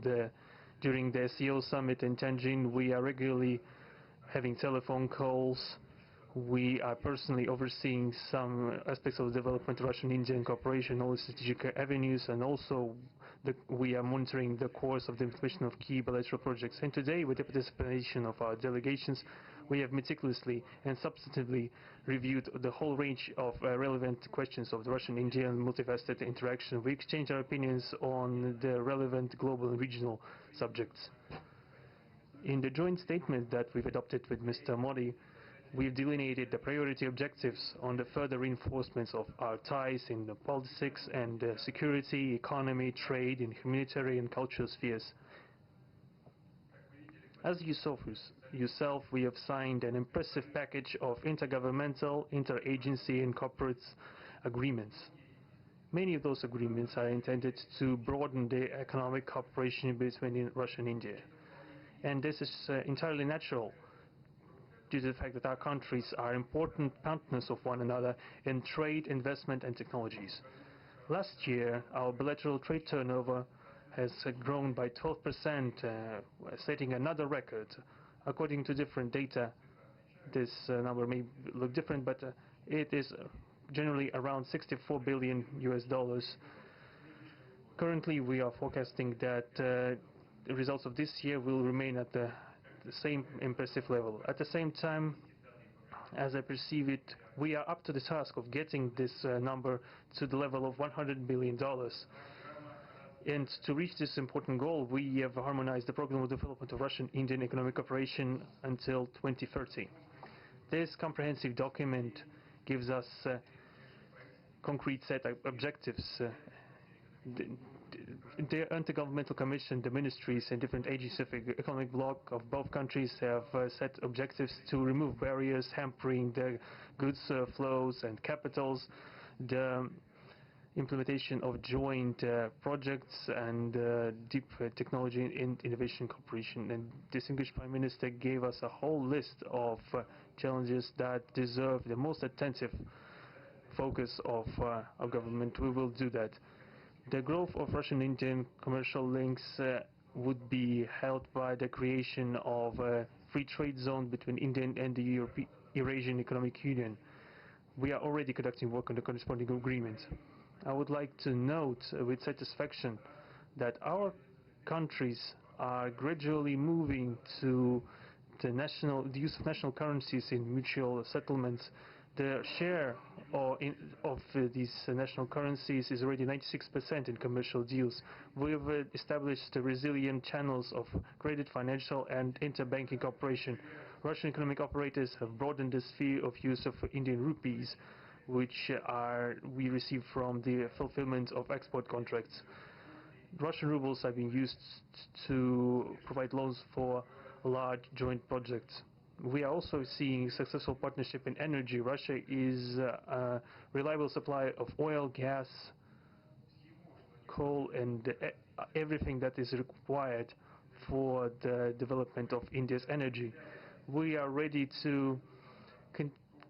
and during the SEO summit in Tianjin, we are regularly having telephone calls. We are personally overseeing some aspects of the development of Russian-Indian cooperation, all strategic avenues, and also we are monitoring the course of the implementation of key bilateral projects. And today, with the participation of our delegations, we have meticulously and substantively reviewed the whole range of relevant questions of the Russian-Indian multifaceted interaction. We exchange our opinions on the relevant global and regional subjects. In the joint statement that we've adopted with Mr. Modi, we've delineated the priority objectives on the further reinforcements of our ties in the politics and security, economy, trade, and humanitarian and cultural spheres. As you saw for yourself, we have signed an impressive package of intergovernmental, interagency, and corporate agreements. Many of those agreements are intended to broaden the economic cooperation between Russia and India. And this is entirely natural, due to the fact that our countries are important partners of one another in trade, investment, and technologies. Last year, our bilateral trade turnover has grown by 12%, setting another record. According to different data, this number may look different, but it is generally around $64 billion US. Currently, we are forecasting that the results of this year will remain at the same impressive level. At the same time, as I perceive it, we are up to the task of getting this number to the level of $100 billion. And to reach this important goal, we have harmonized the program of development of Russian-Indian economic cooperation until 2030. This comprehensive document gives us concrete set of objectives. The Intergovernmental Commission, the ministries and different agencies of the economic bloc of both countries have set objectives to remove barriers hampering the goods flows and capitals, the implementation of joint projects and deep technology and innovation cooperation. And distinguished Prime Minister gave us a whole list of challenges that deserve the most attentive focus of our government. We will do that. The growth of Russian-Indian commercial links would be helped by the creation of a free trade zone between India and the Eurasian Economic Union. We are already conducting work on the corresponding agreement. I would like to note with satisfaction that our countries are gradually moving to the use of national currencies in mutual settlements. The share of these national currencies is already 96% in commercial deals. We have established resilient channels of credit, financial, and interbanking cooperation. Russian economic operators have broadened the sphere of use of Indian rupees, which we receive from the fulfillment of export contracts. Russian rubles are being used to provide loans for large joint projects. We are also seeing successful partnership in energy. Russia is a reliable supplier of oil, gas, coal, and everything that is required for the development of India's energy. We are ready to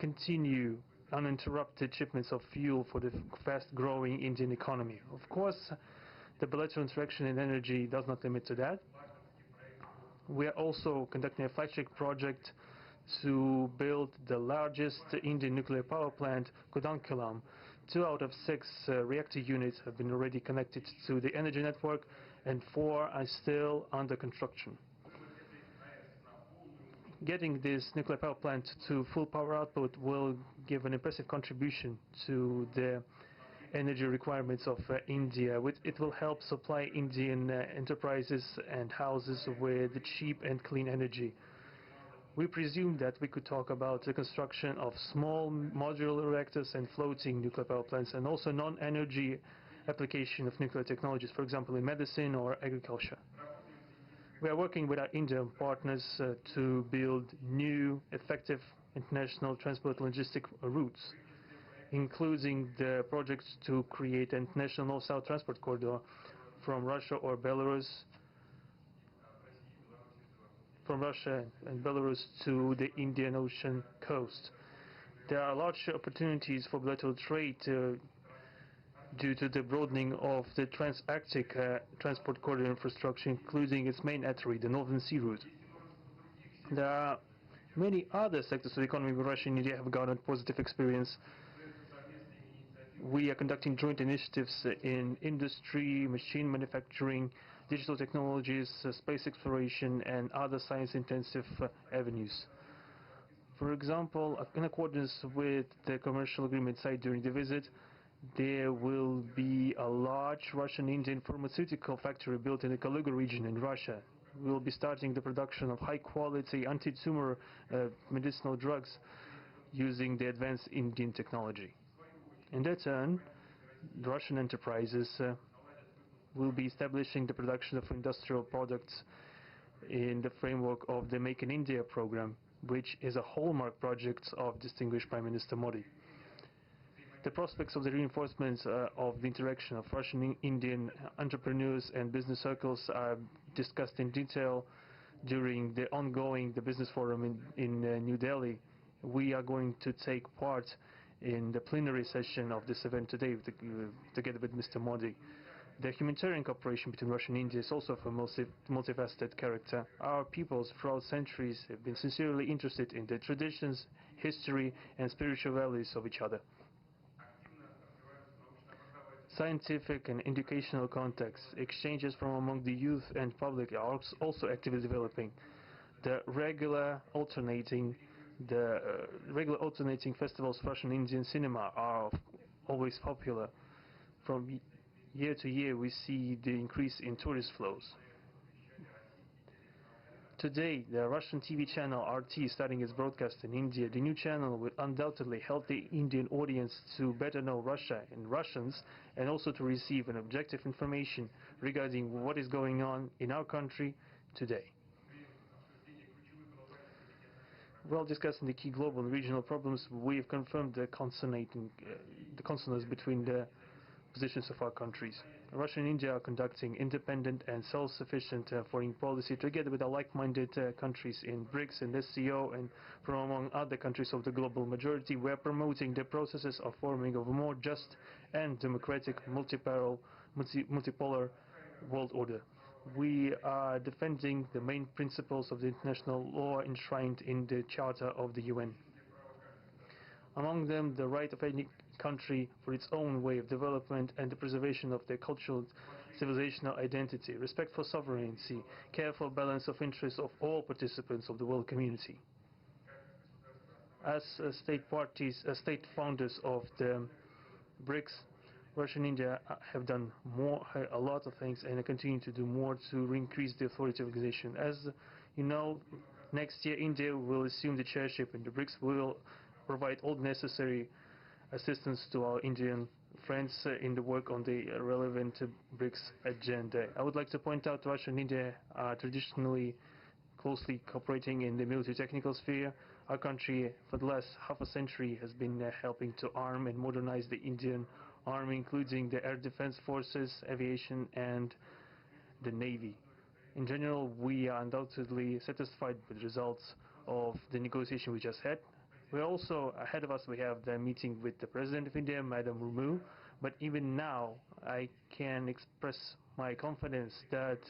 continue uninterrupted shipments of fuel for the fast-growing Indian economy. Of course, the bilateral interaction in energy does not limit to that. We are also conducting a flagship project to build the largest Indian nuclear power plant, Kudankulam. 2 out of 6 reactor units have been already connected to the energy network, and 4 are still under construction. Getting this nuclear power plant to full power output will give an impressive contribution to the energy requirements of India. It will help supply Indian enterprises and houses with cheap and clean energy. We presume that we could talk about the construction of small modular reactors and floating nuclear power plants, and also non-energy application of nuclear technologies, for example in medicine or agriculture. We are working with our Indian partners to build new, effective international transport logistic routes, including the projects to create an international north-south transport corridor from Russia and Belarus to the Indian Ocean coast. There are large opportunities for bilateral trade due to the broadening of the Trans-Arctic transport corridor infrastructure, including its main artery, the Northern Sea Route. There are many other sectors of the economy where Russia and India have garnered positive experience. We are conducting joint initiatives in industry, machine manufacturing, digital technologies, space exploration, and other science-intensive avenues. For example, in accordance with the commercial agreement signed during the visit, there will be a large Russian-Indian pharmaceutical factory built in the Telugu region in Russia. We will be starting the production of high-quality anti-tumor medicinal drugs using the advanced Indian technology. In their turn, the Russian enterprises will be establishing the production of industrial products in the framework of the Make in India program, which is a hallmark project of distinguished Prime Minister Modi. The prospects of the reinforcement of the interaction of Russian-Indian entrepreneurs and business circles are discussed in detail during the ongoing Business Forum in New Delhi. We are going to take part in the plenary session of this event today together with Mr. Modi. The humanitarian cooperation between Russia and India is also of a multifaceted character. Our peoples throughout centuries have been sincerely interested in the traditions, history, and spiritual values of each other. Scientific and educational contacts, exchanges from among the youth and public are also actively developing. The regular alternating festivals of Russian Indian cinema are always popular. From year to year, we see the increase in tourist flows. Today, the Russian TV channel RT is starting its broadcast in India. The new channel will undoubtedly help the Indian audience to better know Russia and Russians, and also to receive an objective information regarding what is going on in our country today. While discussing the key global and regional problems, we have confirmed the consonance between the positions of our countries. Russia and India are conducting independent and self-sufficient foreign policy together with our like-minded countries in BRICS and SCO, and from among other countries of the global majority. We are promoting the processes of forming of a more just and democratic multipolar world order. We are defending the main principles of the international law enshrined in the Charter of the UN. Among them, the right of any country for its own way of development and the preservation of their cultural civilizational identity, respect for sovereignty, careful balance of interests of all participants of the world community. As state founders of the BRICS, Russia and India have done a lot of things, and continue to do more to increase the authority of the organization. As you know, next year India will assume the chairship, and the BRICS will provide all necessary assistance to our Indian friends in the work on the relevant BRICS agenda. I would like to point out Russia and India are traditionally closely cooperating in the military technical sphere. Our country, for the last half a century, has been helping to arm and modernize the Indian Army, including the air defense forces, aviation, and the Navy. In general, we are undoubtedly satisfied with the results of the negotiation we just had. We also, ahead of us, we have the meeting with the President of India, Madam Murmu. But even now, I can express my confidence that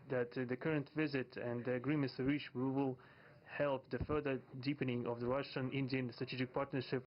the current visit and the agreements reached will help the further deepening of the Russian-Indian strategic partnership